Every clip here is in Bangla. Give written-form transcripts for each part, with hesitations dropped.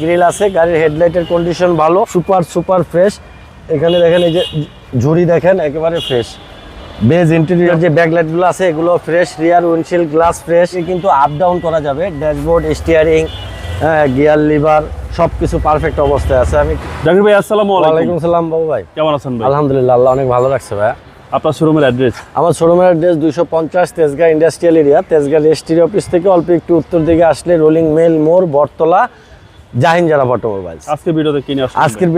গ্রিল আছে, গাড়ির হেডলাইটের কন্ডিশন ভালো, সুপার ফ্রেশ। এখানে দেখেন এই যে ঝুড়ি দেখেন একেবারে ফ্রেশ। বেজ ইন্টেরিয়র যে ব্যাকলাইট গুলো আছে এগুলো ফ্রেশ, রিয়ার উইন্ডশিল্ড গ্লাস ফ্রেশ। কিন্তু আপ ডাউন করা যাবে, ড্যাশবোর্ড, স্টিয়ারিং, গিয়ার লিভার সবকিছু পারফেক্ট অবস্থায় আছে। আমি জাকির ভাই আসসালামু আলাইকুম। ওয়ালাইকুম সালাম বাবু ভাই, কেমন আছেন ভাই? আলহামদুলিল্লাহ, আল্লাহ অনেক ভালো রাখছে ভাই। আপনার শোরুমের অ্যাড্রেস? আমার শোরুমের address 250 Tejgaon industrial area, Tejgaon registry office থেকে অল্প একটু উত্তর দিকে আসলে রোলিং মেল মোড়, বটতলা, জাহিন জারা অটোমোবাইলস। আজকে ভিডিওতে কি নিয়ে আসছেন? আজকের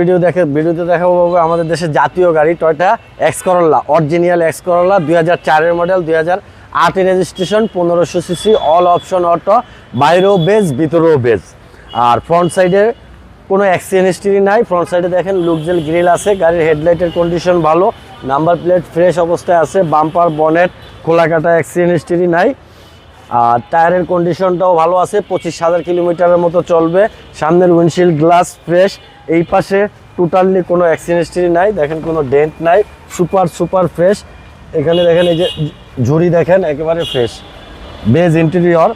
ভিডিওতে দেখাবো আমাদের দেশের জাতীয় গাড়ি Toyota X Corolla, original X Corolla 2004 model, 2008 registration, 1500 CC, all option auto, বাইরেও বেজ ভিতরেও বেজ। আর ফ্রন্ট সাইডে কোনো অ্যাক্সিডেন্ট হিস্ট্রি নাই। ফ্রন্ট সাইডে দেখেন লুকজেল গ্রিল আছে, গাড়ির হেডলাইটের কন্ডিশন ভালো, নাম্বার প্লেট ফ্রেশ অবস্থায় আছে, বাম্পার বনেট খোলা কাটা, অ্যাক্সিডেন্ট হিস্ট্রি নাই। আর টায়ারের কন্ডিশনটাও ভালো আছে, 25,000 কিলোমিটারের মতো চলবে। সামনের উইন্ডশিল্ড গ্লাস ফ্রেশ, এই পাশে টোটালি কোনো অ্যাক্সিডেন্ট হিস্ট্রি নাই, দেখেন কোনো ডেন্ট নাই, সুপার ফ্রেশ। এখানে দেখেন এই যে ঝুড়ি দেখেন একেবারে fresh. Beige interior,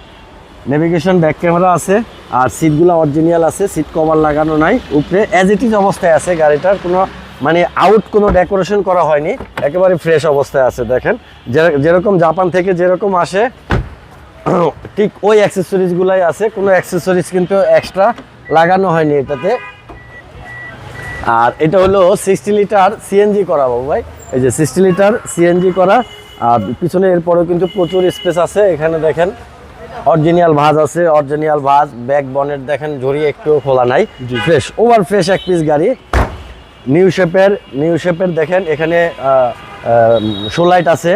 navigation back camera আছে, আর সিটগুলো অরিজিনাল আছে, সিট কভার লাগানো নাই, উপরে অ্যাজ ইট ইজ অবস্থায় আছে। গাড়িটার কোনো মানে আউট কোনো ডেকোরেশন করা হয়নি, একেবারে ফ্রেশ অবস্থায় আছে। দেখেন যেরকম জাপান থেকে যেরকম আসে ঠিক ওই অ্যাক্সেসরিজগুলাই আছে, কোনো অ্যাক্সেসরিজ কিন্তু এক্সট্রা লাগানো হয়নি এটাতে। আর এটা হলো 60 লিটার সিএনজি করা বাবু ভাই, এই যে 60 লিটার সিএনজি করা। আর পিছনে এরপরেও কিন্তু প্রচুর স্পেস আছে। এখানে দেখেন অরিজিনাল ভাঁজ আছে, অরিজিনাল ভাঁজ, ব্যাক বনেট দেখেন ঝুড়ি একটু খোলা নাই, ফ্রেশ, ওভার ফ্রেশ এক পিস গাড়ি। নিউ শেপের দেখেন এখানে শো লাইট আছে,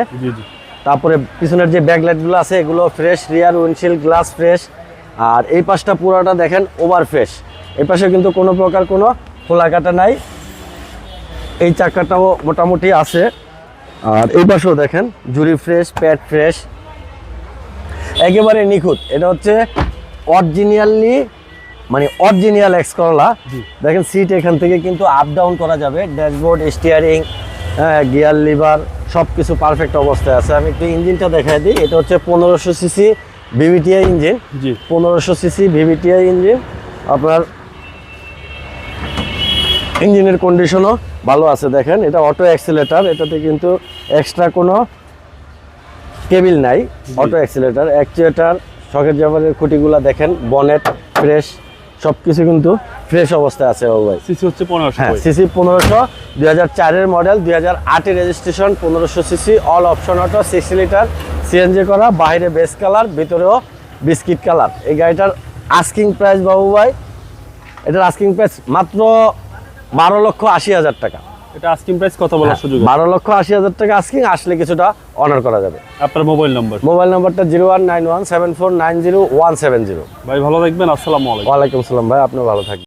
তারপরে পিছনের যে ব্যাকলাইটগুলো আছে এগুলো ফ্রেশ, রিয়ার উইন্ডশিল্ড গ্লাস ফ্রেশ। আর এই পাশটা পুরোটা দেখেন ওভার ফ্রেশ, এই পাশে কিন্তু কোনো প্রকার কোনো খোলা কাটা নাই, এই চাকাটাও মোটামুটি আছে। আর এই পাশেও দেখেন ঝুড়ি ফ্রেশ, প্যাড ফ্রেশ, একেবারে নিখুঁত। এটা হচ্ছে অরিজিনাল এক্স করোলা। দেখেন সিট এখান থেকে কিন্তু আপ ডাউন করা যাবে, ড্যাশবোর্ড, স্টিয়ারিং, গিয়ার লিভার সবকিছু পারফেক্ট অবস্থায় আছে। আমি একটু ইঞ্জিনটা দেখাই দিই। এটা হচ্ছে 1500 CC VVTi engine, 1500 CC VVTi engine. আপনার ইঞ্জিনের কন্ডিশনও ভালো আছে। দেখেন এটা অটো অ্যাক্সিলেটার, এটাতে কিন্তু এক্সট্রা কোনো কেবিল নাই, অটো অ্যাক্সিলেটার। অ্যাকচুয়েটার, শকের জাবারের খুঁটিগুলা দেখেন, বনেট ফ্রেশ, সবকিছু কিন্তু ফ্রেশ অবস্থায় আছে বাবু ভাই। সিসি হচ্ছে 1500। হ্যাঁ, CC 1500, 2004 model, 2008 registration, 1500 CC, all option auto, 60 litre CNG করা, বাইরে বেস কালার, ভিতরেও বিস্কিট কালার। এই গাড়িটার আস্কিং প্রাইস বাবু ভাই, এটার আস্কিং প্রাইস মাত্র 12,80,000 টাকা। এটা আস্কিং প্রাইস কত বলার সুযোগ? 12,80,000 টাকা আস্কিং, আসলে কিছুটা অনার করা যাবে। আপনার মোবাইল নাম্বারটা 01917490 170। ভাই ভালো থাকবেন, আসসালামু আলাইকুম। ওয়ালাইকুম সালাম ভাই, আপনিও ভালো থাকবেন।